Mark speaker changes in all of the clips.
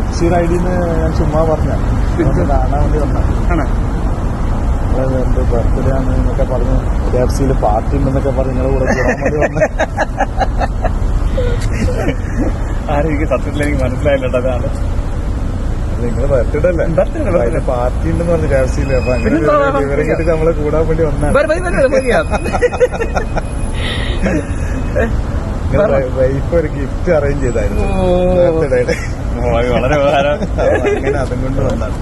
Speaker 1: അക്ഷീർ ഐഡിന്ന് ഞാൻ ചുമ്മാ പറഞ്ഞ കാണാൻ വേണ്ടി വന്ന എന്റെ ബർത്ത്ഡേ ആണ് എന്നൊക്കെ പറഞ്ഞു KFC-യിൽ പാർട്ടി ഉണ്ടെന്നൊക്കെ പറഞ്ഞു നിങ്ങളെ കൂടെ കൂടാൻ വേണ്ടി വന്ന
Speaker 2: ആരെനിക്ക് സത്യത്തിൽ എനിക്ക് മനസ്സിലായില്ല അതാണ്
Speaker 1: നിങ്ങള് ബർത്ത്ഡേ അല്ലേ പാർട്ടി ഉണ്ടെന്ന് പറഞ്ഞു KFC-യിൽ. അപ്പൊ അങ്ങനെ വിവരം കേട്ടിട്ട് നമ്മളെ കൂടാൻ വേണ്ടി വന്ന വൈഫ് ഒരു ഗിഫ്റ്റ് അറേഞ്ച് ചെയ്തായിരുന്നു ബർത്ത്ഡേയുടെ.
Speaker 2: വളരെ ഉപകാരം.
Speaker 1: അങ്ങനെ അതും കൊണ്ട് വന്നാണ്.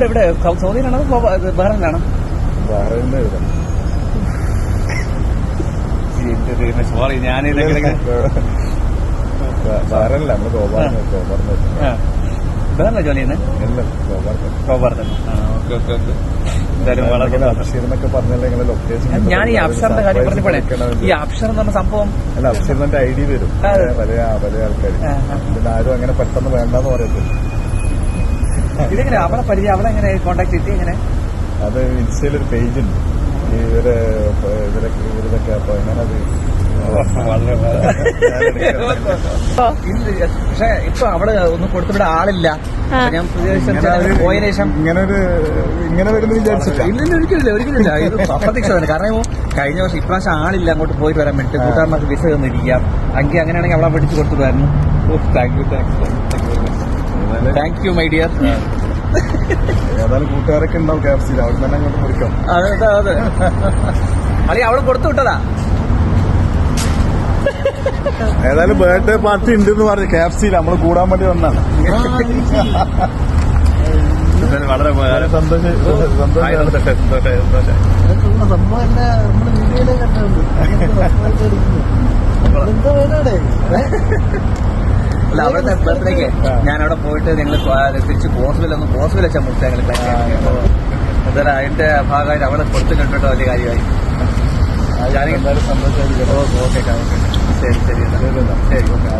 Speaker 2: എവിടെ സൗദിയിലാണോ ബഹ്റൈനിലാണോ?
Speaker 1: ബഹ്റൈനിൽ എഴുതാം.
Speaker 2: സോറി ഞാനിതൊക്കെ
Speaker 1: ബഹ്റൈനില്ല, നമ്മള് ഗോപാറിന്
Speaker 2: ബഹ്റൈനിലാ ജോലി ചെയ്യുന്നത്?
Speaker 1: എല്ലാം
Speaker 2: ഗോപാർ തന്നെ. Okay okay okay. എന്തായാലും വളരെ
Speaker 1: അബ്ഷീറിനൊക്കെ പറഞ്ഞല്ലേ നിങ്ങളെ ലൊക്കേഷൻ.
Speaker 2: ഞാൻ ഈ അബ്ഷറിന്റെ കാര്യം പറഞ്ഞപ്പോഴേ ഈ അബ്ഷർ എന്ന് പറഞ്ഞ സംഭവം
Speaker 1: അല്ല, അബ്ഷീറിന്റെ ID വരും പല ആൾക്കാർ. പിന്നെ ആരും അങ്ങനെ പെട്ടെന്ന് വേണ്ടെന്ന് പറയത്തില്ല.
Speaker 2: ഇതെങ്ങനെ അവളെ പരിചയം, അവളെ എങ്ങനെ കോണ്ടാക്ട് കിട്ടി? എങ്ങനെ?
Speaker 1: അത് ഇൻസ്റ്റയിലൊരു പേജ് ഉണ്ട് ഇവരൊക്കെ. അപ്പൊ എങ്ങനെ അത്
Speaker 2: പക്ഷെ ഇപ്പൊ അവിടെ ഒന്നും കൊടുത്തിവിടെ ആളില്ല. ഞാൻ പോയതിനു ശേഷം
Speaker 1: ഇങ്ങനെ വരുന്ന വിചാരിച്ചില്ല.
Speaker 2: ഇല്ല ഒരിക്കലില്ല. ഇത് അപ്രതീക്ഷിതമാണ്. കാരണം കഴിഞ്ഞ വർഷം ഇപ്രാവശ്യം ആളില്ല അങ്ങോട്ട് പോയിട്ട് വരാൻ വേണ്ടി. കൂട്ടുകാരനൊക്കെ വിസ തന്നിരിക്കാം. അങ്ങനെയാണെങ്കിൽ അവളെ പിടിച്ച് കൊടുത്തിട്ടായിരുന്നു. Thank you my dear.
Speaker 1: ഏതായാലും കൂട്ടുകാരൊക്കെ ഉണ്ടാവും KFC-യിൽ. അവിടെ തന്നെ അങ്ങോട്ട് മുറിക്കാം.
Speaker 2: അതെ അല്ലെ അവള് കൊടുത്തു വിട്ടതാ.
Speaker 1: ഏതായാലും ബർത്ത്ഡേ പാർട്ടി ഉണ്ടെന്ന് പറഞ്ഞു KFC-യിൽ. നമ്മള് കൂടാൻ വേണ്ടി വന്നാണ്.
Speaker 2: വളരെ
Speaker 1: സന്തോഷം.
Speaker 2: അല്ല, അവിടുത്തെ ബർത്ത്ഡേക്ക് ഞാൻ അവിടെ പോയിട്ട് ഞങ്ങൾ തിരിച്ച് ബോസ്വിൽ വെച്ചാൽ മുട്ട ഞങ്ങൾ എന്തായാലും അതിന്റെ ഭാഗമായിട്ട് അവിടെ കൊടുത്തു കണ്ടിട്ടോ വലിയ കാര്യമായി.
Speaker 1: എന്തായാലും സന്തോഷമായിരിക്കും.
Speaker 2: ഓക്കെ ശരി ഓക്കെ.